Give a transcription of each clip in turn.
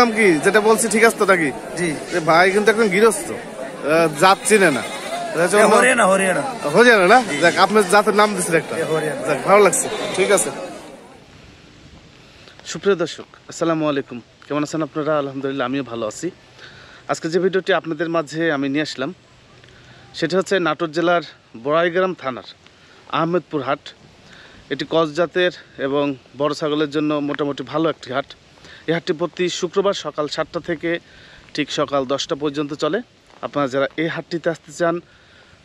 দেখলাম কি যেটা বলছি ঠিক আছে তো নাকি? জি ভাই কিন্তু একদম গৃহস্থ, জাত চিনে না। হরিয়ানা না? দেখ আপনার জাতের নাম দিচ্ছেন একটা, ভালো লাগছে। ঠিক আছে। সুপ্রিয় দর্শক, আসসালামু আলাইকুম। কেমন আছেন আপনারা? আলহামদুলিল্লাহ আমিও ভালো আছি। আজকে যে ভিডিওটি আপনাদের মাঝে আমি নিয়ে আসলাম সেটা হচ্ছে নাটোর জেলার বড়াইগ্রাম থানার আহমেদপুর হাট। এটি ক্রস জাতের এবং বড় ছাগলের জন্য মোটামুটি ভালো একটি হাট। এই হাটটি প্রতি শুক্রবার সকাল 7টা থেকে ঠিক সকাল 10টা পর্যন্ত চলে। আপনারা যারা এই হাটটিতে আসতে চান,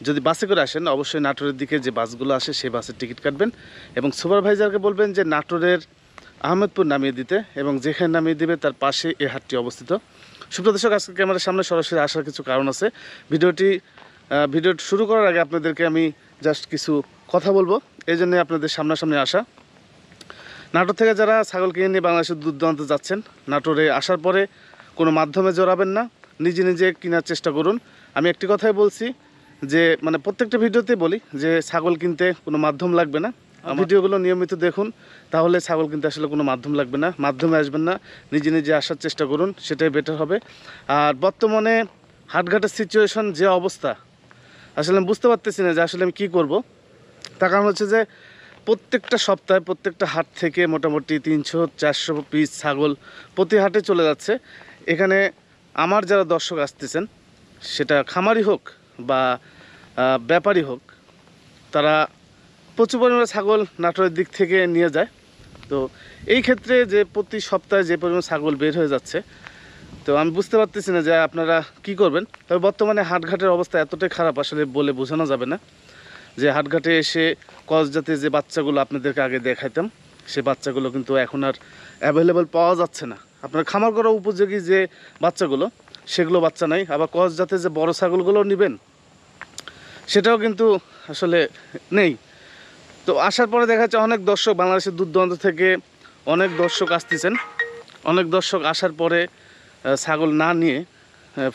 যদি বাসে করে আসেন অবশ্যই নাটোরের দিকে যে বাসগুলো আসে সেই বাসের টিকিট কাটবেন এবং সুপারভাইজারকে বলবেন যে নাটোরের আহমেদপুর নামিয়ে দিতে, এবং যেখানে নামিয়ে দিবে তার পাশে এই হাটটি অবস্থিত। সুপ্রিয় দর্শক, আজকে ক্যামেরার সামনে সরাসরি আসার কিছু কারণ আছে। ভিডিওটি শুরু করার আগে আপনাদেরকে আমি জাস্ট কিছু কথা বলবো, এই জন্যে আপনাদের সামনাসামনি আসা। নাটোর থেকে যারা ছাগল কিনে নিয়ে বাংলাদেশের দূর দূরান্তে যাচ্ছেন, নাটোরে আসার পরে কোনো মাধ্যমে জড়াবেন না, নিজে নিজে কেনার চেষ্টা করুন। আমি একটি কথাই বলছি যে মানে প্রত্যেকটা ভিডিওতে বলি যে ছাগল কিনতে কোনো মাধ্যম লাগবে না। ভিডিওগুলো নিয়মিত দেখুন, তাহলে ছাগল কিনতে আসলে কোনো মাধ্যম লাগবে না, মাধ্যমে আসবেন না, নিজে নিজে আসার চেষ্টা করুন, সেটাই বেটার হবে। আর বর্তমানে হাটঘাটের সিচুয়েশন যে অবস্থা, আসলে আমি বুঝতে পারতেছি না যে আসলে আমি কী করব। তার কারণ হচ্ছে যে প্রত্যেকটা সপ্তাহে প্রত্যেকটা হাট থেকে মোটামুটি 300-400 পিস ছাগল প্রতি হাটে চলে যাচ্ছে। এখানে আমার যারা দর্শক আসতেছেন, সেটা খামারি হোক বা ব্যাপারী হোক, তারা প্রচুর পরিমাণে ছাগল নাটোরের দিক থেকে নিয়ে যায়। তো এই ক্ষেত্রে যে প্রতি সপ্তাহে যে পরিমাণ ছাগল বের হয়ে যাচ্ছে, তো আমি বুঝতে পারতেছি না যে আপনারা কি করবেন। তবে বর্তমানে হাটঘাটের অবস্থা এতটাই খারাপ, আসলে বলে বোঝানো যাবে না। যে হাটঘাটে এসে ক্রস জাতের যে বাচ্চাগুলো আপনাদেরকে আগে দেখাইতাম, সে বাচ্চাগুলো কিন্তু এখন আর অ্যাভেলেবেল পাওয়া যাচ্ছে না। আপনার খামার করা উপযোগী যে বাচ্চাগুলো, সেগুলো বাচ্চা নাই। আবার ক্রস জাতের যে বড় ছাগলগুলো নেবেন, সেটাও কিন্তু আসলে নেই। তো আসার পরে দেখা যাচ্ছে অনেক দর্শক বাংলাদেশের দূর দূরান্ত থেকে অনেক দর্শক আসতেছেন। অনেক দর্শক আসার পরে ছাগল না নিয়ে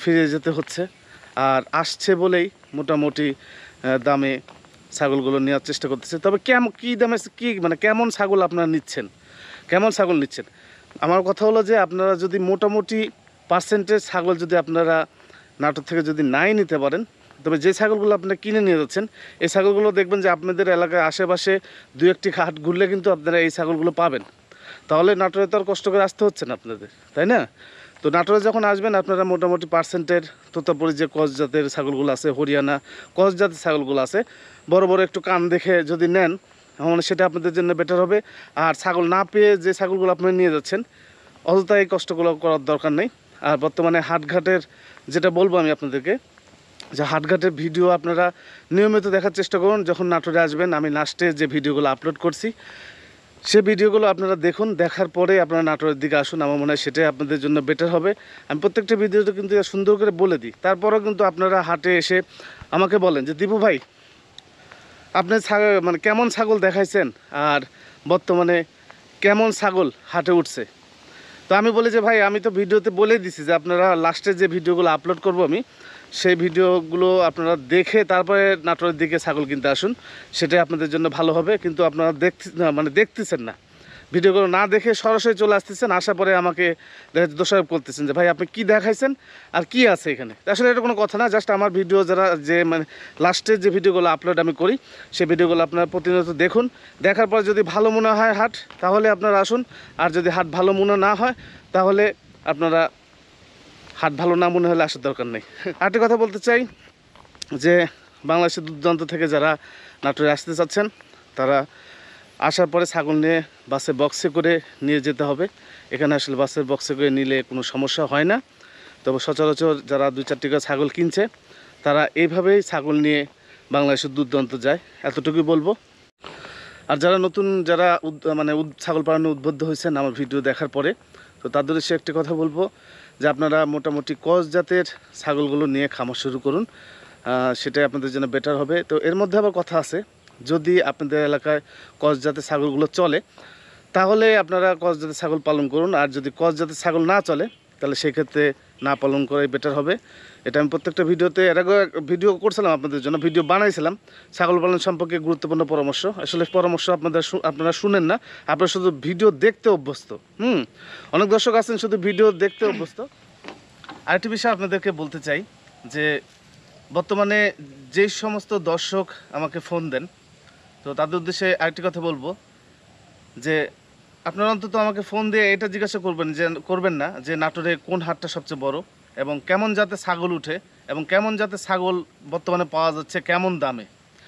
ফিরে যেতে হচ্ছে। আর আসছে বলেই মোটামুটি দামে ছাগলগুলো নেওয়ার চেষ্টা করতেছে। তবে কী দামে মানে কেমন ছাগল আপনারা নিচ্ছেন, কেমন ছাগল নিচ্ছেন? আমার কথা হলো যে আপনারা যদি মোটামুটি পার্সেন্টেজ ছাগল যদি আপনারা নাটোর থেকে যদি নাই নিতে পারেন, তবে যে ছাগলগুলো আপনারা কিনে নিয়ে যাচ্ছেন, এই ছাগলগুলো দেখবেন যে আপনাদের এলাকায় আশেপাশে 2-1টি হাট ঘুরলে কিন্তু আপনারা এই ছাগলগুলো পাবেন। তাহলে নাটোরে তো আর কষ্ট করে আসতে হচ্ছে না আপনাদের, তাই না? তো নাটোরে যখন আসবেন আপনারা মোটামুটি পার্সেন্টের তোতাপুরি যে ক্রস জাতের ছাগলগুলো আছে, হরিয়ানা ক্রস জাতের ছাগলগুলো আছে, বড় বড় একটু কান দেখে যদি নেন, মানে সেটা আপনাদের জন্য বেটার হবে। আর ছাগল না পেয়ে যে ছাগলগুলো আপনারা নিয়ে যাচ্ছেন, অযথা এই কষ্টগুলো করার দরকার নেই। আর বর্তমানে হাটঘাটের যেটা বলবো আমি আপনাদেরকে, যে হাটঘাটের ভিডিও আপনারা নিয়মিত দেখার চেষ্টা করুন। যখন নাটোরে আসবেন, আমি লাস্টে যে ভিডিওগুলো আপলোড করছি সেই ভিডিওগুলো আপনারা দেখুন, দেখার পরে আপনারা নাটোরের দিকে আসুন। আমার মনে হয় সেটাই আপনাদের জন্য বেটার হবে। আমি প্রত্যেকটা ভিডিওতে কিন্তু সুন্দর করে বলে দিই, তারপরেও কিন্তু আপনারা হাটে এসে আমাকে বলেন যে দীপু ভাই, আপনি মানে কেমন ছাগল দেখাইছেন আর বর্তমানে কেমন ছাগল হাটে উঠছে। তো আমি বলি যে ভাই, আমি তো ভিডিওতে বলেই দিছি যে আপনারা লাস্টে যে ভিডিওগুলো আপলোড করব আমি, সেই ভিডিওগুলো আপনারা দেখে তারপরে নাটোরের দিকে ছাগল কিনতে আসুন, সেটাই আপনাদের জন্য ভালো হবে। কিন্তু আপনারা দেখতেছেন না, ভিডিওগুলো না দেখে সরাসরি চলে আসতেছেন, আসার পরে আমাকে দোষারোপ করতেছেন যে ভাই আপনি কি দেখাইছেন আর কি আছে এখানে। আসলে এটা কোনো কথা না, জাস্ট আমার ভিডিও যারা যে মানে লাস্টের যে ভিডিওগুলো আপলোড আমি করি, সেই ভিডিওগুলো আপনারা প্রতিনিয়ত দেখুন। দেখার পর যদি ভালো মনে হয় হাট, তাহলে আপনারা আসুন। আর যদি হাট ভালো মনে না হয়, তাহলে আপনারা হাট ভালো না মনে হলে আসার দরকার নেই। আরেকটি কথা বলতে চাই যে বাংলাদেশের দূর দূরান্ত থেকে যারা নাটোরে আসতে চাচ্ছেন, তারা আসার পরে ছাগল নিয়ে বাসে বক্সে করে নিয়ে যেতে হবে। এখানে আসলে বাসের বক্সে করে নিলে কোনো সমস্যা হয় না। তবে সচরাচর যারা 2-4টি করে ছাগল কিনছে, তারা এইভাবেই ছাগল নিয়ে বাংলাদেশের দূর দূরান্ত যায়, এতটুকুই বলবো। আর যারা নতুন যারা মানে ছাগল পালনে উদ্বুদ্ধ হয়েছেন আমার ভিডিও দেখার পরে, তো তাদের সে একটি কথা বলবো যে আপনারা মোটামুটি ক্রস জাতের ছাগলগুলো নিয়ে খামার শুরু করুন, সেটাই আপনাদের জন্য বেটার হবে। তো এর মধ্যে আবার কথা আছে, যদি আপনাদের এলাকায় ক্রস জাতের ছাগলগুলো চলে, তাহলে আপনারা ক্রস জাতের ছাগল পালন করুন। আর যদি ক্রস জাতের ছাগল না চলে, তাহলে সেক্ষেত্রে না পালন করাই বেটার হবে। এটা আমি প্রত্যেকটা ভিডিওতে এর আগে ভিডিও করছিলাম, আপনাদের জন্য ভিডিও বানাইছিলাম ছাগল পালন সম্পর্কে গুরুত্বপূর্ণ পরামর্শ। আসলে পরামর্শ আপনারা শুনেন না, আপনারা শুধু ভিডিও দেখতে অভ্যস্ত। অনেক দর্শক আছেন শুধু ভিডিও দেখতে অভ্যস্ত। আরেকটি বিষয় আপনাদেরকে বলতে চাই যে বর্তমানে যেই সমস্ত দর্শক আমাকে ফোন দেন, তো তাদের উদ্দেশ্যে আরেকটি কথা বলবো যে আপনারা অন্তত আমাকে ফোন দিয়ে এটা জিজ্ঞাসা করবেন না যে নাটোরে কোন হাটটা সবচেয়ে বড় এবং কেমন জাতে ছাগল উঠে এবং কেমন জাতে ছাগল বর্তমানে পাওয়া যাচ্ছে কেমন দামে।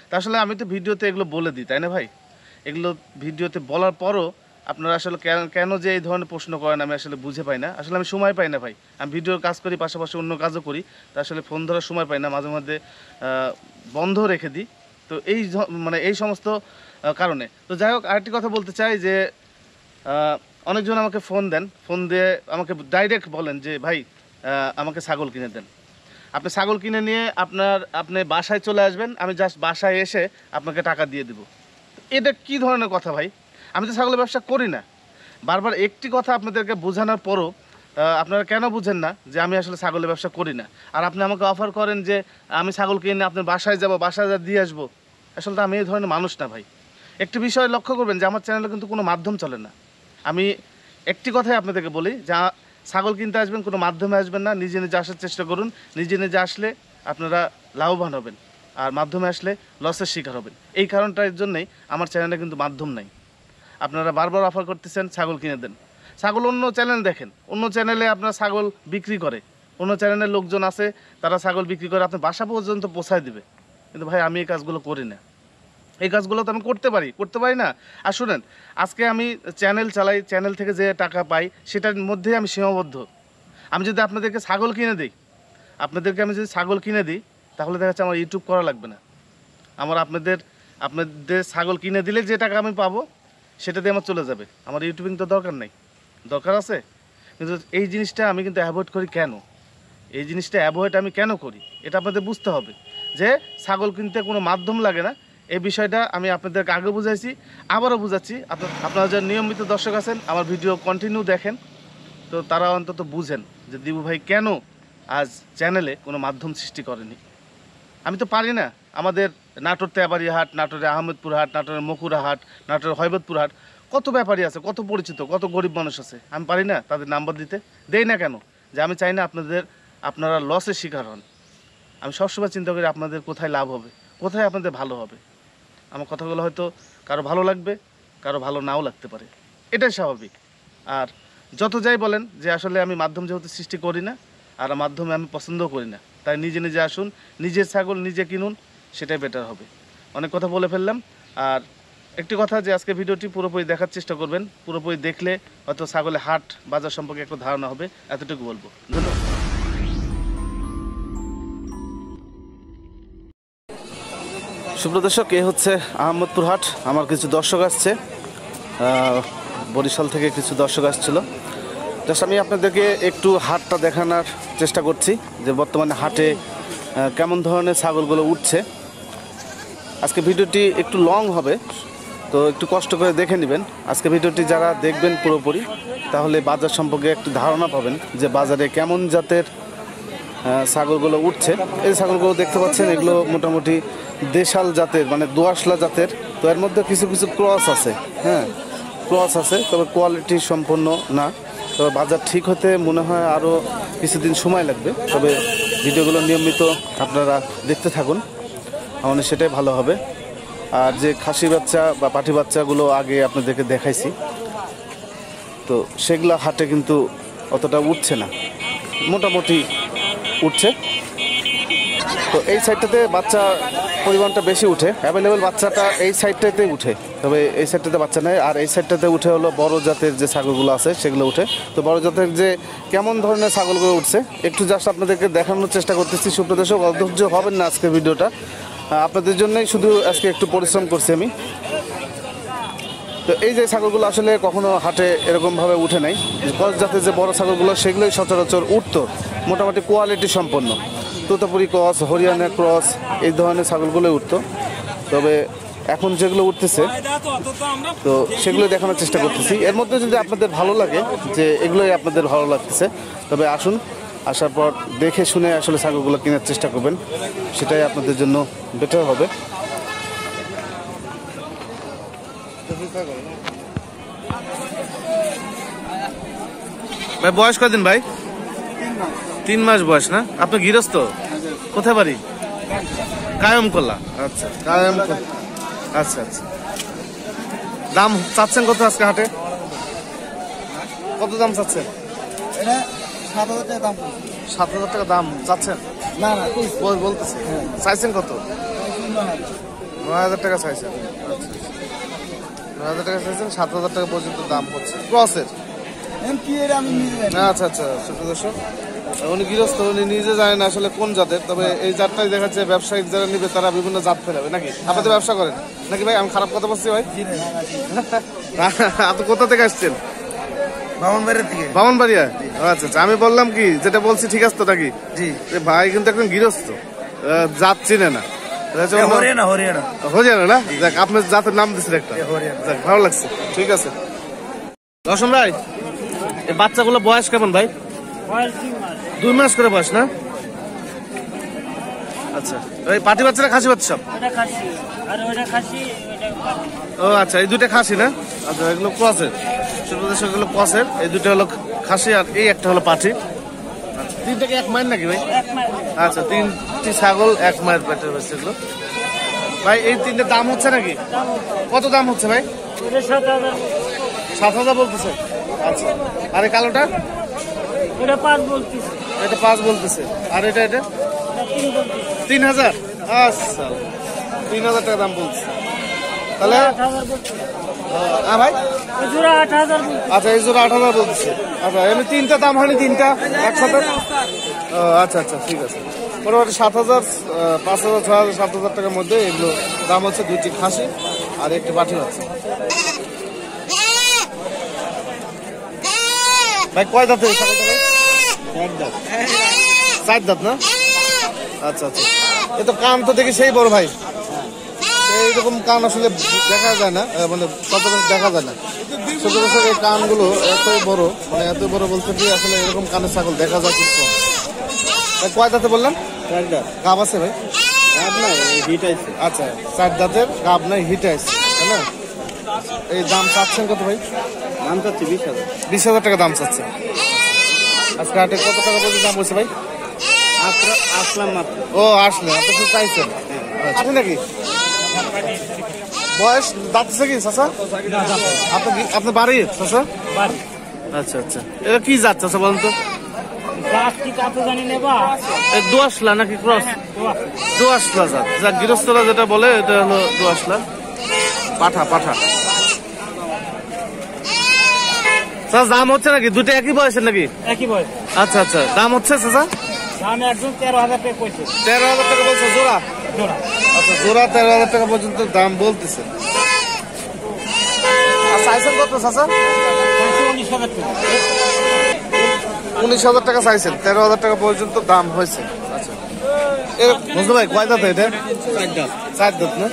তা আসলে আমি তো ভিডিওতে এগুলো বলে দিই, তাই না ভাই? এগুলো ভিডিওতে বলার পরও আপনারা আসলে কেন যে এই ধরনের প্রশ্ন করেন আমি আসলে বুঝে পাই না। আসলে আমি সময় পাই না ভাই, আমি ভিডিওর কাজ করি, পাশাপাশি অন্য কাজও করি, তা আসলে ফোন ধরার সময় পাই না, মাঝে মধ্যে বন্ধ রেখে দিই। তো এই সমস্ত কারণে তো যাই হোক, আরেকটি কথা বলতে চাই যে অনেকজন আমাকে ফোন দেন, ফোন দিয়ে আমাকে ডাইরেক্ট বলেন যে ভাই আমাকে ছাগল কিনে দেন। আপনি ছাগল কিনে নিয়ে আপনি বাসায় চলে আসবেন, আমি জাস্ট বাসায় এসে আপনাকে টাকা দিয়ে দেব। এটা কি ধরনের কথা ভাই? আমি তো ছাগলের ব্যবসা করি না। বারবার একটি কথা আপনাদেরকে বোঝানোর পরও আপনারা কেন বুঝেন না যে আমি আসলে ছাগলের ব্যবসা করি না, আর আপনি আমাকে অফার করেন যে আমি ছাগল কিনে আপনার বাসায় যাব, বাসায় দিয়ে আসবো। আসলে আমি এই ধরনের মানুষ না ভাই। একটি বিষয় লক্ষ্য করবেন যে আমার চ্যানেলে কিন্তু কোনো মাধ্যম চলে না। আমি একটি কথাই আপনাদেরকে বলি, যা ছাগল কিনতে আসবেন কোনো মাধ্যমে আসবেন না, নিজে নিজে আসার চেষ্টা করুন। নিজে নিজে আসলে আপনারা লাভবান হবেন, আর মাধ্যমে আসলে লসের শিকার হবেন। এই কারণটার জন্যই আমার চ্যানেলে কিন্তু মাধ্যম নাই। আপনারা বারবার অফার করতেছেন ছাগল কিনে দেন। ছাগল অন্য চ্যানেল দেখেন, অন্য চ্যানেলে আপনার ছাগল বিক্রি করে, অন্য চ্যানেলের লোকজন আছে তারা ছাগল বিক্রি করে আপনার বাসা পর্যন্ত পৌঁছায় দিবে। কিন্তু ভাই আমি এই কাজগুলো করি না। এই কাজগুলো তো আমি করতে পারি না। আর শুনেন, আজকে আমি চ্যানেল চালাই, চ্যানেল থেকে যে টাকা পাই সেটার মধ্যেই আমি সীমাবদ্ধ। আমি যদি আপনাদেরকে ছাগল কিনে দিই, আমি যদি ছাগল কিনে দিই, তাহলে দেখা যাচ্ছে আমার ইউটিউব করা লাগবে না। আপনাদের ছাগল কিনে দিলে যে টাকা আমি পাবো সেটা দিয়ে আমার চলে যাবে। আমার ইউটিউবিং তো দরকার নেই, দরকার আছে। কিন্তু এই জিনিসটা আমি কিন্তু অ্যাভয়েড করি কেন? এই জিনিসটা অ্যাভয়েড আমি কেন করি এটা আপনাদের বুঝতে হবে যে ছাগল কিনতে কোনো মাধ্যম লাগে না। এই বিষয়টা আমি আপনাদেরকে আগে বুঝাইছি, আবারও বুঝাচ্ছি। আপনারা যারা নিয়মিত দর্শক আছেন, আমার ভিডিও কন্টিনিউ দেখেন, তো তারা অন্তত বুঝেন যে দিবু ভাই কেন আজ চ্যানেলে কোনো মাধ্যম সৃষ্টি করেনি। আমি তো পারি না। আমাদের নাটোর তেবাড়ি হাট, নাটোরে আহমেদপুর হাট, নাটোরের মকুরা হাট, নাটোরের হৈবতপুর হাট, কত ব্যাপারী আছে, কত পরিচিত, কত গরিব মানুষ আছে। আমি পারি না তাদের নাম্বার দিতে? দেই না কেন? যে আমি চাই না আপনারা লসের শিকার হন। আমি সবসময় চিন্তা করি আপনাদের কোথায় লাভ হবে, কোথায় আপনাদের ভালো হবে। আমার কথাগুলো হয়তো কারো ভালো লাগবে, কারো ভালো নাও লাগতে পারে, এটাই স্বাভাবিক। আর যত যাই বলেন যে আসলে আমি মাধ্যম যেহেতু সৃষ্টি করি না, আর মাধ্যমে আমি পছন্দও করি না, তাই নিজে নিজে আসুন, নিজের ছাগল নিজে কিনুন, সেটাই বেটার হবে। অনেক কথা বলে ফেললাম। আর একটি কথা, যে আজকে ভিডিওটি পুরোপুরি দেখার চেষ্টা করবেন। পুরোপুরি দেখলে হয়তো ছাগলের হাট বাজার সম্পর্কে একটু ধারণা হবে, এতটুকু বলবো। ধন্যবাদ। সুপ্রদর্শক, এ হচ্ছে আহমদপুর হাট। আমার কিছু দর্শক আসছে, বরিশাল থেকে কিছু দর্শক আসছিল। জাস্ট আমি আপনাদেরকে একটু হাটটা দেখানোর চেষ্টা করছি যে বর্তমানে হাটে কেমন ধরনের ছাগলগুলো উঠছে। আজকে ভিডিওটি একটু লং হবে, তো একটু কষ্ট করে দেখে নেবেন। আজকে ভিডিওটি যারা দেখবেন পুরোপুরি, তাহলে বাজার সম্পর্কে একটু ধারণা পাবেন যে বাজারে কেমন জাতের ছাগলগুলো উঠছে। এই ছাগলগুলো দেখতে পাচ্ছেন, এগুলো মোটামুটি দেশাল জাতের, মানে দোআঁশলা জাতের। তো এর মধ্যে কিছু কিছু ক্রস আছে, ক্রস আছে, তবে কোয়ালিটি সম্পন্ন না। তবে বাজার ঠিক হতে মনে হয় আরও কিছুদিন সময় লাগবে। তবে ভিডিওগুলো নিয়মিত আপনারা দেখতে থাকুন, আমাদের সেটাই ভালো হবে। আর যে খাসি বাচ্চা বা পাঠি বাচ্চাগুলো আগে আপনাদেরকে দেখাইছি, তো সেগুলো হাটে কিন্তু অতটা উঠছে না, মোটামুটি উঠছে। তো এই সাইডটাতে বাচ্চা পরিমাণটা বেশি উঠে, অ্যাভেলেবেল বাচ্চাটা এই সাইডটাতে উঠে, তবে এই সাইডটাতে বাচ্চা নেই। আর এই সাইডটাতে উঠে হলো বড় জাতের যে ছাগলগুলো আছে সেগুলো উঠে। তো বড় জাতের যে কেমন ধরনের ছাগলগুলো উঠছে একটু জাস্ট আপনাদেরকে দেখানোর চেষ্টা করতেছি। সুপ্রদর্শক, অধৈর্য হবেন না, আজকে ভিডিওটা আপনাদের জন্যই শুধু আজকে একটু পরিশ্রম করছি আমি। তো এই যে ছাগলগুলো আসলে কখনো হাটে এরকমভাবে উঠে নাই। ক্রস জাতের যে বড় ছাগলগুলো সেগুলোই সচরাচর উঠতো, মোটামুটি কোয়ালিটি সম্পন্ন। তোতাপুরি ক্রস, হরিয়ানা ক্রস, এই ধরনের ছাগলগুলোই উঠতো। তবে এখন যেগুলো উঠতেছে, তো সেগুলো দেখানোর চেষ্টা করতেছি। এর মধ্যে যদি আপনাদের ভালো লাগে যে এগুলোই আপনাদের ভালো লাগতেছে, তবে আসুন, আসার পর দেখে শুনে আসলে ছাগলগুলো কেনার চেষ্টা করবেন, সেটাই আপনাদের জন্য বেটার হবে। ভাই বয়স কদিন ভাই? 3 মাস বয়স না? আপনি গৃহস্থ? কোথায় বাড়ি? কায়ম করলা। আচ্ছা কায়ম। আচ্ছা আচ্ছা, দাম চাচ্ছেন কত আজকে হাটে? কত দাম চাচ্ছেন? 7,000 টাকা দাম চাচ্ছেন? না না বলতেছে। চাইছেন কত? 9,000 টাকা চাইছেন। আচ্ছা 9,000 টাকা চাইছেন, 7,000 টাকা পর্যন্ত দাম হচ্ছে ক্রসের। আচ্ছা আচ্ছা, দর্শক উনি গৃহস্থ, উনি নিজে জানেন আসলে কোন জাতের, তবে এই জাতটাই দেখাচ্ছে ব্যবসায়িক যারা নিবে তারা বিভিন্ন জাত ফেরাবে নাকি? আপনাদের ব্যবসা করেন নাকি ভাই? আমি খারাপ কথা বলছি ভাই? আপনি কোথা থেকে আসছেন? বামনবাড়িয়া। আচ্ছা আচ্ছা, আমি বললাম কি যেটা বলছি ঠিক আছে তো নাকি? জি ভাই কিন্তু একদম গৃহস্থ, জাত চিনে না। হরিয়ানা না? দেখ আপনার জাতের নাম দিচ্ছেন একটা, ভালো লাগছে। ঠিক আছে রসম ভাই, এই বাচ্চাগুলো বয়স কেমন ভাই? 2 মাস করে বয়স না? আচ্ছা, এই পাটি বাচ্চারা খাসি বাচ্চা সব? ও আচ্ছা, এই দুইটা খাসি না? আচ্ছা এগুলো ক্রসের, সেগুলো ক্রসের। এই দুটো হলো খাসি আর এই একটা হলো পাঠি। আচ্ছা, 3টাকে 1 মায়ের নাকি ভাই? আচ্ছা, 3টি ছাগল 1 মায়ের পেটের হচ্ছে এগুলো। ভাই এই 3টে দাম হচ্ছে নাকি? কত দাম হচ্ছে ভাই? 7,000 বলতেছে। আচ্ছা, আর এই কালোটা? এটা 5 বলতেছে। আর এটা 3,000। আচ্ছা 3,000 টাকা দাম বলছে তাহলে। হ্যাঁ ভাই, আচ্ছা এই জোড়া 8,000 বলতেছে। আচ্ছা এমনি 3টা দাম হয়নি? 3টা একসাথে? আচ্ছা আচ্ছা ঠিক আছে। মোটামুটি 7,000, 5,000, 6,000, 7,000 টাকার মধ্যে এগুলো দাম হচ্ছে। 2টি খাসি আর একটি পাঠি আছে। ভাই কয় দাঁত? 4 দাঁত না? আচ্ছা আচ্ছা, এ তো কান তো দেখি সেই বড় ভাই, এইরকম কান আসলে দেখা যায় না, মানে সচরাচর দেখা যায় না। সচরাচর এই কানগুলো এত বড়, মানে এত বড় বলতে কি আসলে এরকম কানের ছাগল দেখা যায় খুব কম। কয় দাঁতে বললেন? 4 দাঁত। গাব আছে ভাই? গাব না, হিট আছে। আচ্ছা 4 দাঁতের গাব নাই, হিট আছে তাই না? এই দাম চাচ্ছেন কত ভাই? দাম চাচ্ছি 20,000। 20,000 টাকা দাম চাচ্ছে। আজকে হাটে কত টাকা পর্যন্ত দাম বলছে ভাই? আসলাম মাত্র। ও আসলে আপনি তো চাইছেন আছে নাকি? বয়স দাঁতছে কি চাচা? আপনার বাড়ি চাচা? আচ্ছা আচ্ছা, এটা কি জাত চাচা বলেন তো? দোয়াশলা নাকি ক্রস? দোয়াশলা জাত, যা গৃহস্থরা যেটা বলে এটা হলো দোয়াশলা। পাঠা পাঠা। দাম হচ্ছে নাকি? 2টা একই বয়সের নাকি? একই বয়স। আচ্ছা আচ্ছা, দাম হচ্ছে চাচা? দাম একজন 13,000 টাকা বলছে। 13,000 টাকা বলছে জোড়া? আচ্ছা জোড়া 13,000 টাকা পর্যন্ত দাম বলতেছে। আর চাইছেন কত চাচা? 19,000 টাকা চাইছেন, 13,000 টাকা পর্যন্ত দাম হয়েছে। আচ্ছা বুঝতে ভাই কয় দাঁত এটা? 4 দাঁত না?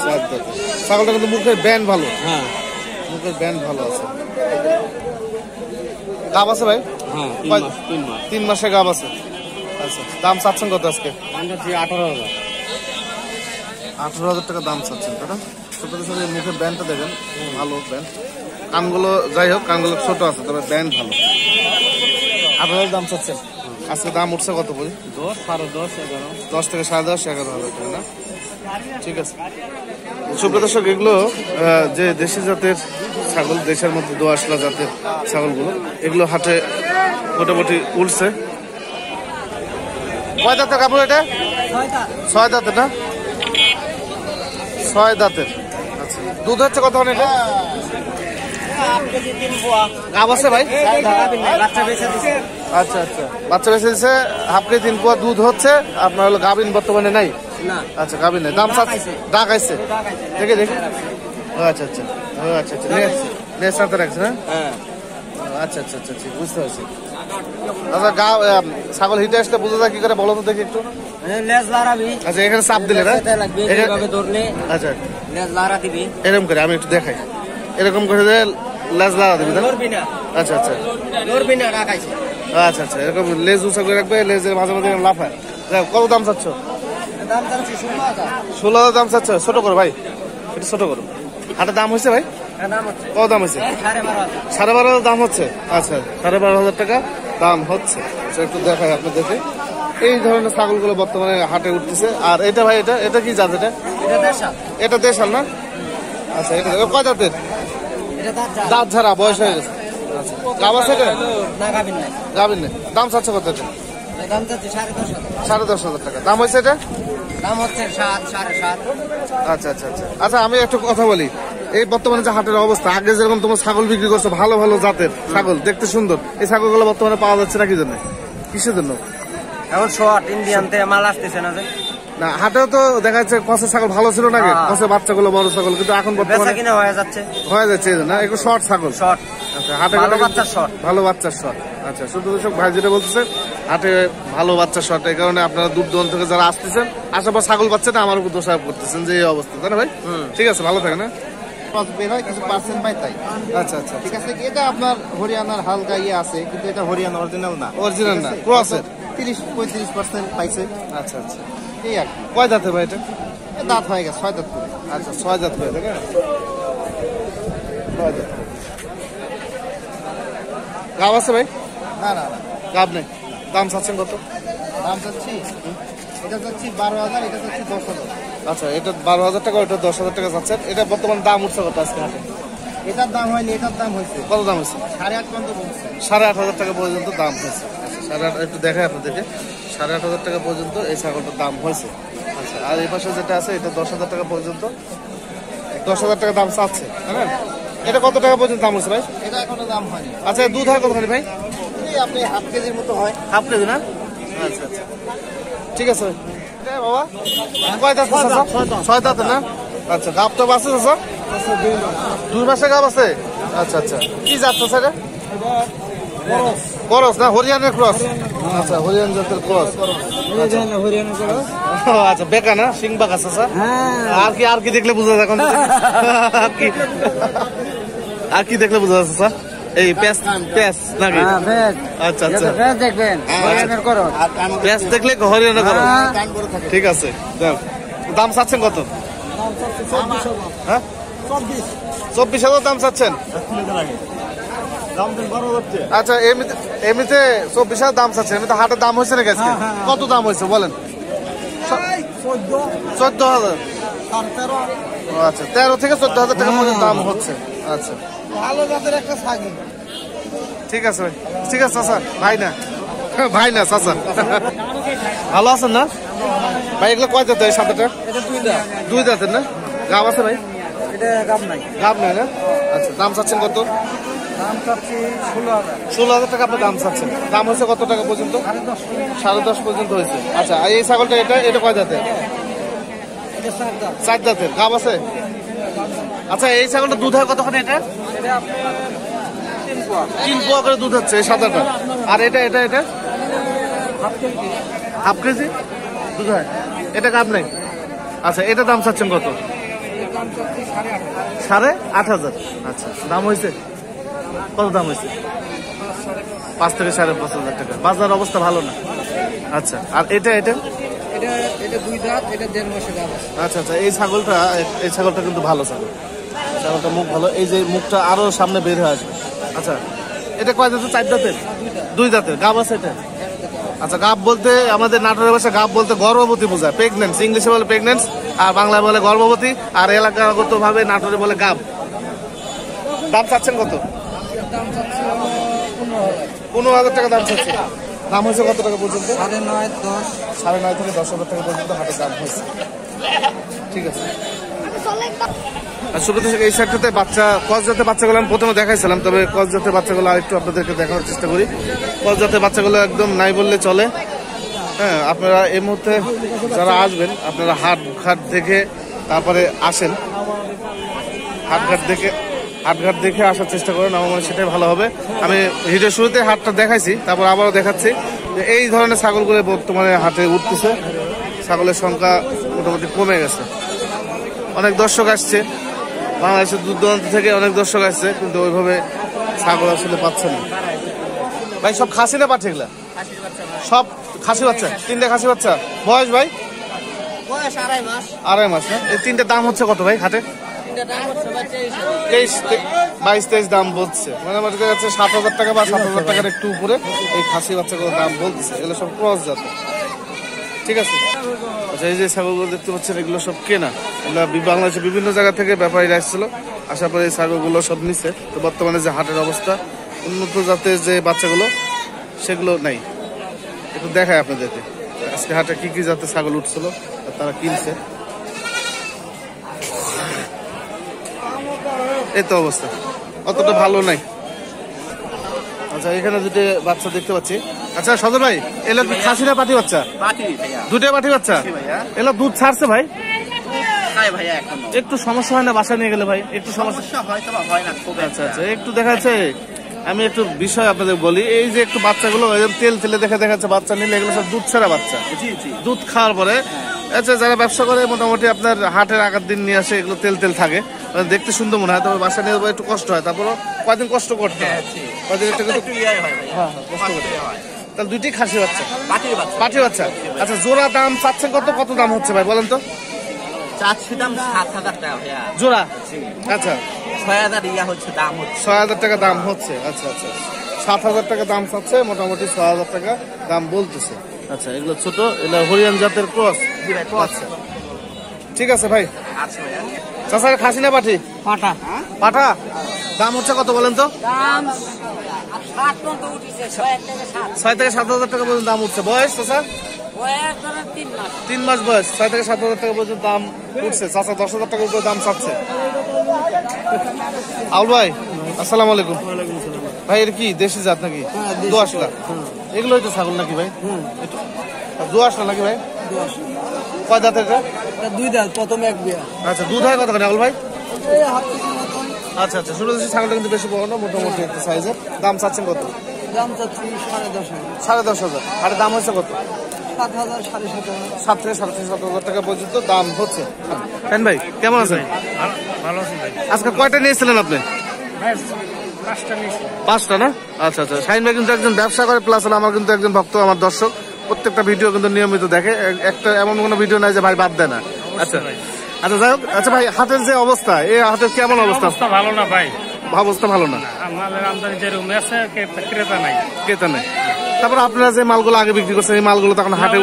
4 দাঁত। ছাগলটা কিন্তু মুখের ব্যান্ড ভালো। হ্যাঁ মুখের ব্যান্ড ভালো আছে। গাব আছে ভাই? হ্যাঁ 3 মাসে গাব আছে। আচ্ছা দাম চাচ্ছেন কত আজকে? 18,000। 18,000 টাকা দাম চাচ্ছেন তাই না? ছোট মুখের ব্যান্ডটা দেখেন, ভালো ব্যান্ড। কানগুলো যাই হোক, কানগুলো ছোট আছে তবে ব্যান্ড ভালো। 18,000 দাম চাচ্ছেন। আজকে দাম উঠছে কত বলি? 10, 10, 11। 10 থেকে 10.5, 11,000 টাকা না? ঠিক আছে সুপ্রদর্শক, এগুলো যে দেশি জাতের ছাগল, দেশের মধ্যে দোয়াশলা জাতের ছাগলগুলো, এগুলো হাটে মোটামুটি উঠছে। কয় দাঁতের কাপড় এটা? 6 দাঁতের না? 6 দাঁতের। আচ্ছা দুধ হচ্ছে কত? এটা গাব আছে ভাই? আচ্ছা আচ্ছা, বাচ্চা বেঁচে দিচ্ছে, হাফ কেজি 3 পোয়া দুধ হচ্ছে। আপনার হলো গাভিন বর্তমানে নাই? আচ্ছা গাভিন নাই। দাম ডাক আসছে দেখে দেখে। আচ্ছা আচ্ছা আচ্ছা আচ্ছা, নেট সাথে রাখছে না? আচ্ছা আচ্ছা আচ্ছা ঠিক, বুঝতে পারছি। আচ্ছা ছাগল হিটে আসলে বোঝা যায় কি করে বলো তো দেখি একটু? আচ্ছা এখানে চাপ দিলে না? আচ্ছা এরকম করে আমি একটু দেখাই, এরকম করে লেজ লাড়া দিবি না? আচ্ছা আচ্ছা আচ্ছা আচ্ছা, এরকম লেজ উঁচা করে রাখবে, লেজের মাঝে মাঝে লাফায়। কত দাম চাচ্ছ? 16,000 দাম চাচ্ছ। ছোট করো ভাই, একটু ছোট করো। হাটের দাম হয়েছে ভাই? কত দাম হয়েছে? 12,500 দাম হচ্ছে। আচ্ছা, 12,500 টাকা দাম হচ্ছে। একটু দেখাই আপনাদেরকে, এই ধরনের ছাগলগুলো বর্তমানে হাটে উঠতেছে। আর এটা ভাই, এটা কি জাত? এটা দেশাল না? আচ্ছা, এটা কয় দাঁতের? দাঁত ঝাড়া, বয়স হয়ে গেছে। আচ্ছা, গাব আছে এটা? গাবিন নেই। দাম চাচ্ছে কত? এটা 10,500 টাকা দাম হয়েছে। এটা দাম হচ্ছে 7, 7.5। আচ্ছা আচ্ছা আচ্ছা আচ্ছা, আমি একটা কথা বলি, এই বর্তমানে যে হাটের অবস্থা, আগে যেরকম তোমার ছাগল বিক্রি করছো ভালো ভালো জাতের ছাগল, দেখতে সুন্দর, এই ছাগলগুলো বর্তমানে পাওয়া যাচ্ছে না কি জন্য? কিসের জন্য? এখন শর্ট ইন্ডিয়ানতে মাল আসতেছে না যে। না, হাটেও তো দেখা যাচ্ছে কষের ছাগল ভালো ছিল নাকি, কষের বাচ্চাগুলো বড় ছাগল, কিন্তু এখন বর্তমানে কিনা হয়ে যাচ্ছে না, একটু শর্ট ছাগল। শর্ট, আচ্ছা, হাটে ভালো বাচ্চার শর্ট। ভালো বাচ্চার শর্ট। আচ্ছা, শুধু দর্শক ভাই যেটা বলতেছে, হাটে ভালো বাচ্চার শর্ট, এই কারণে আপনারা দূর দূরান্ত থেকে যারা আসতেছেন, আসার পর ছাগল পাচ্ছেন না, আমার উপর দোষারোপ করতেছেন যে এই অবস্থা, তাই না ভাই? ঠিক আছে, ভালো থাকে না? কিছু পার্সেন্ট পাই তাই। আচ্ছা আচ্ছা, ঠিক আছে, এটা আপনার হরিয়ানার হালকা ইয়ে আছে, কিন্তু এটা হরিয়ানা অরিজিনাল না। অরিজিনাল না, ক্রসের। 30-35% পাইছে। আচ্ছা আচ্ছা, এই আর কি। কয় দাঁতের ভাই এটা? দাঁত হয়ে গেছে, 6 দাঁত করে। আচ্ছা, 6 দাঁত হয়ে থাকে। 6 দাঁত। গাব আছে ভাই? না না না, গাব নেই। দাম চাচ্ছেন কত? দাম চাচ্ছি, এটা চাচ্ছি 12,000, এটা চাচ্ছি 10,000। আচ্ছা, এটা 12,000 টাকা, ওটা 10,000 টাকা চাচ্ছেন। এটা বর্তমান দাম উঠছে কত আজকে হাটে? এটার দাম হয়নি, এটার দাম হয়েছে কত দাম হয়েছে? 8,500 পর্যন্ত বলছে। 8,500 টাকা পর্যন্ত দাম হয়েছে। আচ্ছা, 8,500, একটু দেখাই আপনাদেরকে, 8,500 টাকা পর্যন্ত এই ছাগলটার দাম হয়েছে। আচ্ছা, আর এই পাশে যেটা আছে এটা 10,000 টাকা পর্যন্ত, 10,000 টাকা দাম চাচ্ছে, হ্যাঁ। এটা কত টাকা পর্যন্ত দাম হচ্ছে ভাই? এটা এখনো দাম হয়নি। আচ্ছা, দুধ হয় কতখানি ভাই? এই আপনি হাফ কেজির মতো হয়। হাফ কেজি না? আচ্ছা আচ্ছা, ঠিক আছে বাবা। কয় দাঁত? 6 দাঁত না? আচ্ছা, গাব তো আছে চাচা? 2 মাসে গাব আছে। আচ্ছা আচ্ছা, কি জাত চাচা এটা? ক্রস না, হরিয়ানার ক্রস? আচ্ছা, হরিয়ানা জাতের ক্রস। আচ্ছা, বেকা না, সিং বাঁকা চাচা? আর কি দেখলে বোঝা যায়? আর কি দেখলে বোঝা যাচ্ছে চাচা? এই প্যাস নাকি? আচ্ছা আচ্ছা, প্যাস দেখলে হরিয়ানা করো। ঠিক আছে, দাম চাচ্ছেন কত? হ্যাঁ, 24,000 দাম চাচ্ছেন। আচ্ছা, এমনিতে 24,000 দাম চাচ্ছেন, এমনিতে হাটের দাম হয়েছে নাকি আজকে? কত দাম হয়েছে বলেন? 14,000। আচ্ছা, 13 থেকে 14,000 টাকা পর্যন্ত দাম হচ্ছে। আচ্ছা, ভালো জাতের একটা ছাগল। ঠিক আছে ভাই, ঠিক আছে চাচা। ভাই না চাচা, ভালো আছেন না ভাই? এগুলো কয় দাঁতের? 7 দাঁতের? 2 দাঁতের না? গাব আছে ভাই? গাব নাই না? আচ্ছা, দাম চাচ্ছেন কত? দাম চাচ্ছি 16,000 টাকা আপনার দাম চাচ্ছেন। দাম হয়েছে কত টাকা পর্যন্ত? 10.5 পর্যন্ত হয়েছে। আচ্ছা, আর এই ছাগলটা এটা কয় দাঁতের? 4 দাঁতের। গাব আছে? আচ্ছা, এই ছাগলটা দুধ হয় কতখানি? এটা 3 পোয়া করে দুধ হচ্ছে এই সাদাটা। আর এটা হাফ কেজি দুধ হয়। এটা গাব নাই? আচ্ছা, এটা দাম চাচ্ছেন কত? 8,500। আচ্ছা, দাম হয়েছে কত? দাম হয়েছে 5 থেকে 5,500 টাকা। বাজার অবস্থা ভালো না। আচ্ছা, আর এটা 2 দাঁত, এটা 1.5 মাসের দাম। আচ্ছা আচ্ছা, এই ছাগলটা কিন্তু ভালো ছাগলটা মুখ ভালো, এই যে মুখটা আরো সামনে বের হয়ে আসবে। আচ্ছা, এটা কয় দাঁতের? 4 দাঁতের? 2 দাঁতের। গাব আছে এটা? আচ্ছা, গাব বলতে আমাদের নাটোরের ভাষা গাব বলতে গর্ভবতী বোঝায়, প্রেগনেন্স, ইংলিশে বলে প্রেগনেন্স, আর বাংলায় বলে গর্ভবতী, আর এলাকাগত ভাবে নাটোরে বলে গাব। দাম চাচ্ছেন কত? 15,000 টাকা দাম চাচ্ছে। দাম হয়েছে কত টাকা পর্যন্ত? 9.5 থেকে 10,000 টাকা পর্যন্ত হাটের দাম হয়েছে। ঠিক আছে। আর শুরু থেকে এই সাইডটাতে ক্রস জাতের বাচ্চাগুলো আমি প্রথমে দেখাইছিলাম, তবে ক্রস জাতের বাচ্চাগুলো আরেকটু আপনাদেরকে দেখানোর চেষ্টা করি। ক্রস জাতের বাচ্চাগুলো একদম নাই বললে চলে। হ্যাঁ, আপনারা এই মুহূর্তে যারা আসবেন, আপনারা হাটঘাট দেখে তারপরে আসেন। হাটঘাট দেখে আসার চেষ্টা করেন, আমার মনে হয় সেটাই ভালো হবে। আমি ভিডিও শুরুতে হাটটা দেখাইছি, তারপর আবারও দেখাচ্ছি যে এই ধরনের ছাগলগুলো বর্তমানে হাটে উঠতেছে। ছাগলের সংখ্যা মোটামুটি কমে গেছে। অনেক দর্শক আসছে বাংলাদেশের দূর দূরান্ত থেকে, অনেক দর্শক আসছে, কিন্তু ওইভাবে ছাগল আসলে পাচ্ছে না। ভাই সব খাসি না পাঠি এগুলা? খাসির বাচ্চা ভাই। সব খাসি বাচ্চা, 3টে খাসি বাচ্চা। বয়স ভাই? বয়স 2.5 মাস। 2.5 মাস না? এই 3টে দাম হচ্ছে কত ভাই হাটে? 3টা দাম হচ্ছে ভাই 22-23 দাম বলছে, মানে আমার কাছে 7,000 টাকা বা 7,000 টাকার একটু উপরে এই খাসি বাচ্চাগুলোর দাম বলতেছে। এগুলো সব ক্রস জাত, ঠিক আছে। আচ্ছা, এই যে ছাগলগুলো দেখতে পাচ্ছেন এগুলো সব কেনা, এগুলো বাংলাদেশের বিভিন্ন জায়গা থেকে ব্যাপারীরা আসছিল, আসার পরে এই ছাগলগুলো সব নিছে। তো বর্তমানে যে হাটের অবস্থা, উন্নত জাতের যে বাচ্চাগুলো সেগুলো নাই। একটু দেখায় আপনাদেরকে আজকে হাটে কি কি জাতের ছাগল উঠছিল আর তারা কিনছে। এই তো অবস্থা, অতটা ভালো নাই। আচ্ছা, এখানে দুটো বাচ্চা দেখতে পাচ্ছি। আচ্ছা সদর ভাই, এলো কি খাসি না পাটি বাচ্চা? দুটো পাটি বাচ্চা। এলো দুধ ছাড়ছে ভাই? একটু সমস্যা হয় না বাসা নিয়ে গেলে ভাই? একটু সমস্যা হয় তো হয় না খুব। আচ্ছা আচ্ছা, একটু দেখা যাচ্ছে। আমি একটু বিষয় আপনাদের বলি, এই যে একটু বাচ্চাগুলো তেল তেলে দেখা যাচ্ছে বাচ্চা নিলে, এগুলো সব দুধ ছাড়া বাচ্চা। দুধ খাওয়ার পরে আচ্ছা, যারা ব্যবসা করে মোটামুটি আপনার হাটের আগের দিন নিয়ে আসে, এগুলো তেল তেল থাকে, দেখতে সুন্দর মনে হয়, তবে বাসা নিয়ে একটু কষ্ট হয়। তারপর কয়েকদিন কষ্ট করতে হয়, কয়েকদিন একটু কষ্ট করতে হয়। তাহলে দুইটি খাসি বাচ্চা, পাটি বাচ্চা। আচ্ছা, জোড়া দাম চাচ্ছেন কত? কত দাম হচ্ছে ভাই বলেন তো? চাচ্ছি দাম 7,000 টাকা ভাইয়া। জোড়া? আচ্ছা, 6,000 ইয়া হচ্ছে দাম হচ্ছে। 6,000 টাকা দাম হচ্ছে। আচ্ছা আচ্ছা, 7,000 টাকা দাম চাচ্ছে, মোটামুটি 6,000 টাকা দাম বলতেছে। আচ্ছা, এগুলো ছোট, এগুলো হরিয়ান জাতের ক্রস। আচ্ছা, ঠিক আছে ভাই। আচ্ছা ভাইয়া। চাচা খাসি না পাঠি? পাটা। পাঠা দাম হচ্ছে কত বলেন তো? দাম 7 পর্যন্ত উঠেছে, 6 থেকে 7। 6 থেকে 7,000 টাকা পর্যন্ত দাম উঠছে। বয়স চাচা? বয়স ধরেন 3 মাস। 3 মাস বয়স, 6 থেকে 7,000 টাকা পর্যন্ত দাম উঠছে। চাচা 10,000 টাকা উপরে দাম চাচ্ছে। আউল ভাই, আসসালামু আলাইকুম। ভাই এর কি দেশি জাত নাকি? দোআঁশলা। এগুলোই তো ছাগল নাকি ভাই? একটু দোআঁশলা নাকি ভাই? কয় দাঁত এটা? 2 দাঁত, প্রথম এক বিয়া। আচ্ছা, দুধ হয় কত করে আউল ভাই? আচ্ছা আচ্ছা, ছোট দেশি ছাগলটা কিন্তু বেশি বড় না, মোটামুটি একটা সাইজের। দাম চাচ্ছেন কত? দাম চাচ্ছি 10,500। 10,500। আর দাম হচ্ছে কত? 7,000, 7,500। 7 থেকে 7,500 টাকা পর্যন্ত দাম হচ্ছে। কেন ভাই কেমন আছেন? ভালো আছি ভাই। আজকে কয়টা নিয়েছিলেন আপনি? 5টা নিয়েছি। 5টা না? আচ্ছা আচ্ছা, শাহিন ভাই কিন্তু একজন ব্যবসা করে, প্লাস আমার কিন্তু একজন ভক্ত, আমার দর্শক, প্রত্যেকটা ভিডিও কিন্তু নিয়মিত দেখে। একটা এমন কোনো ভিডিও নাই যে ভাই বাদ দেয় না। আচ্ছা আচ্ছা, যাই হোক। আচ্ছা ভাই, হাটের যে অবস্থা, এই হাটের কেমন অবস্থা? ভালো না ভাই, অবস্থা ভালো না। মালের আমদানি যেরকম আছে, ক্রেতা নাই। ক্রেতা নেই। তারপর আপনারা যে মালগুলো আগে বিক্রি করছেন, এই মালগুলো তো এখন হাটে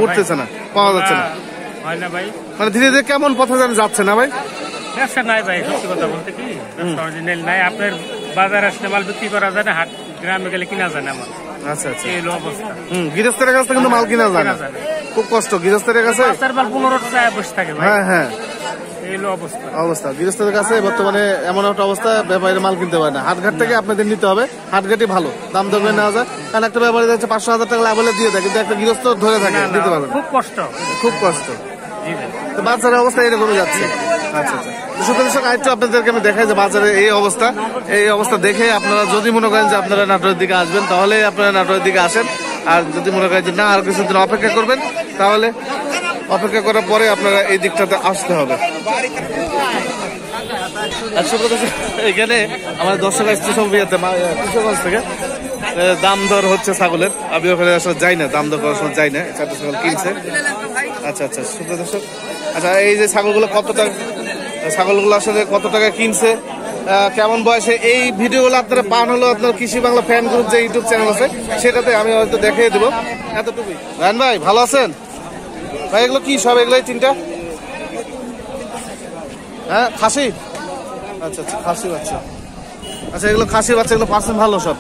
উঠতেছে না, পাওয়া যাচ্ছে না। হয় না ভাই, মানে ধীরে ধীরে কেমন পথে যেন যাচ্ছে না ভাই? ব্যবসা নাই ভাই, সত্যি কথা বলতে কি অরিজিনাল নাই। আপনার বাজারে আসলে মাল বিক্রি করা যায় না, হাট গ্রামে গেলে কিনা যায় না মাল। আচ্ছা আচ্ছা, এই অবস্থা। গৃহস্থের কাছে কিন্তু মাল কিনা যায় না, খুব কষ্ট গৃহস্থের কাছে। 15 টাকা বসে থাকে ভাই। হ্যাঁ হ্যাঁ, এই অবস্থা। অবস্থা গৃহস্থের কাছে বর্তমানে এমন একটা অবস্থা, ব্যাপারীরা মাল কিনতে পারে না। হাটঘাট থেকে আপনাদের নিতে হবে, হাটঘাটই ভালো, দাম দরে নেওয়া যায়। কারণ একটা ব্যাপারী যাচ্ছে 500,000 টাকা লাভ হলে দিয়ে দেয়, কিন্তু একটা গৃহস্থ ধরে থাকে, দিতে পারবে না। খুব কষ্ট, খুব কষ্ট। তো বাজারের অবস্থা এরকমই যাচ্ছে। আচ্ছা আচ্ছা, সুপ্রদর্শক আরেকটু আপনাদেরকে আমি দেখাই যে বাজারে এই অবস্থা। এই অবস্থা দেখে আপনারা যদি মনে করেন যে আপনারা নাটোরের দিকে আসবেন, তাহলে আপনারা নাটোরের দিকে আসেন। আর যদি মনে করেন যে না, আর কিছুদিন অপেক্ষা করবেন, তাহলে অপেক্ষা করার পরে আপনারা এই দিকটাতে আসতে হবে। এখানে আমাদের দর্শক আসছে সব কৃষকগঞ্জ থেকে, দাম দর হচ্ছে ছাগলের। আমি ওখানে আসলে যাই না, দাম দর করার সময় যাই না, চারটে ছাগল কিনছে। আচ্ছা আচ্ছা, সুপ্রদর্শক, আচ্ছা এই যে ছাগলগুলো কত টাকা, ছাগলগুলো আসলে কত টাকা কিনছে, কেমন বয়সে, এই ভিডিওগুলো আপনারা পান হলো আপনার কৃষি বাংলা ফ্যান গ্রুপ যে ইউটিউব চ্যানেল আছে, সেটাতে আমি হয়তো দেখিয়ে দেবো। এতটুকুই। রায়ন ভাই ভালো আছেন ভাই? এগুলো কি সব? এগুলো 3টা? হ্যাঁ, খাসি? আচ্ছা আচ্ছা, খাসি বাচ্চা। আচ্ছা, এগুলো খাসি বাচ্চা, এগুলো পার্সেন্ট ভালো সব।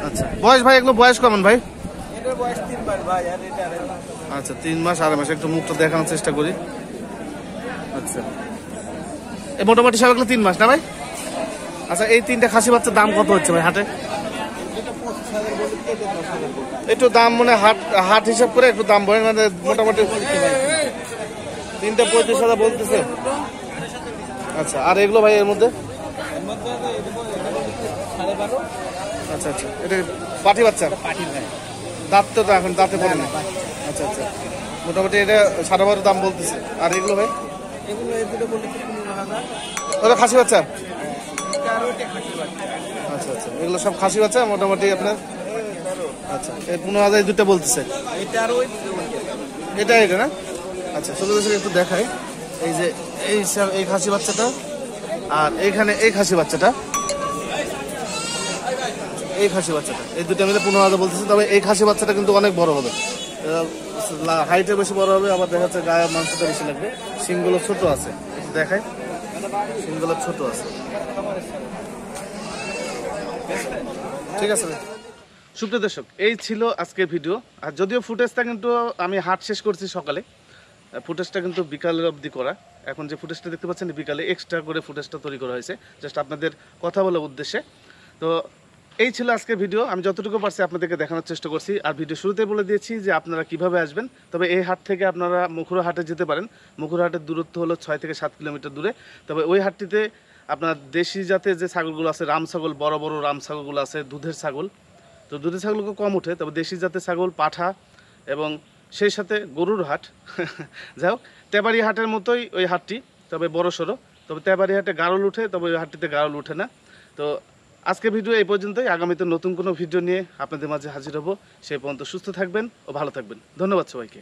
আচ্ছা, বয়স ভাই এগুলো বয়স কেমন ভাই? আচ্ছা, 3 মাস 2.5 মাস। একটু মুখটা দেখানোর চেষ্টা করি। আচ্ছা, এই মোটামুটি সব এগুলো 3 মাস না ভাই? আচ্ছা, এই 3টা খাসি বাচ্চার দাম কত হচ্ছে ভাই হাটে? একটু দাম মানে হাট হিসাব করে একটু দাম বলেন, মানে মোটামুটি 3টা 35,000 বলতেছে। আচ্ছা, আর এগুলো ভাই এর মধ্যে? আচ্ছা আচ্ছা, এটা পাঠি বাচ্চা? দাঁত তো এখন দাঁতে পড়ে না। আচ্ছা আচ্ছা, মোটামুটি এটা 12.5 দাম বলতেছে। আর এগুলো ভাই? ওটা খাসি বাচ্চা? আচ্ছা আচ্ছা, এগুলো সব খাসি বাচ্চা মোটামুটি আপনার। আচ্ছা, এই 15,000 দুটো বলতেছে, এটা এটা না? আচ্ছা, ছোট দেশে একটু দেখাই। এই যে এই খাসি বাচ্চাটা, আর এইখানে এই খাসি বাচ্চাটা, এই খাসি বাচ্চাটা, এই দুটো মিলে 15,000 বলতেছে। তবে এই খাসি বাচ্চাটা কিন্তু অনেক বড় হবে, হাইটে বেশি বড় হবে, আবার দেখা যাচ্ছে গায়ে মাংসটা বেশি লাগবে। শিংগুলো ছোট আছে, একটু দেখাই, শিংগুলো ছোট আছে। ঠিক আছে সুপ্রিয় দর্শক, এই ছিল আজকের ভিডিও। আর যদিও ফুটেজটা কিন্তু আমি হাট শেষ করছি সকালে, ফুটেজটা কিন্তু বিকালের অবধি করা। এখন যে ফুটেজটা দেখতে পাচ্ছেন বিকালে এক্সট্রা করে ফুটেজটা তৈরি করা হয়েছে জাস্ট আপনাদের কথা বলার উদ্দেশ্যে। তো এই ছিল আজকের ভিডিও, আমি যতটুকু পারছি আপনাদেরকে দেখানোর চেষ্টা করছি। আর ভিডিও শুরুতে বলে দিয়েছি যে আপনারা কিভাবে আসবেন। তবে এই হাট থেকে আপনারা মুখুরা হাটে যেতে পারেন। মুখুরা হাটের দূরত্ব হলো 6 থেকে 7 কিলোমিটার দূরে। তবে ওই হাটটিতে আপনার দেশি জাতের যে ছাগলগুলো আছে, রাম ছাগল, বড় বড় রাম ছাগলগুলো আছে, দুধের ছাগল, তো দুধের ছাগলগুলো কম ওঠে। তবে দেশি জাতের ছাগল, পাঠা এবং সেই সাথে গরুর হাট যাই হোক, তেবাড়ি হাটের মতোই ওই হাটটি, তবে বড় সড়ো। তবে তেবাড়ি হাটে গাড়ল উঠে, তবে ওই হাটটিতে গাড়ল উঠে না। তো আজকের ভিডিও এই পর্যন্তই। আগামীতে নতুন কোনো ভিডিও নিয়ে আপনাদের মাঝে হাজির হব। সেই পর্যন্ত সুস্থ থাকবেন ও ভালো থাকবেন। ধন্যবাদ সবাইকে।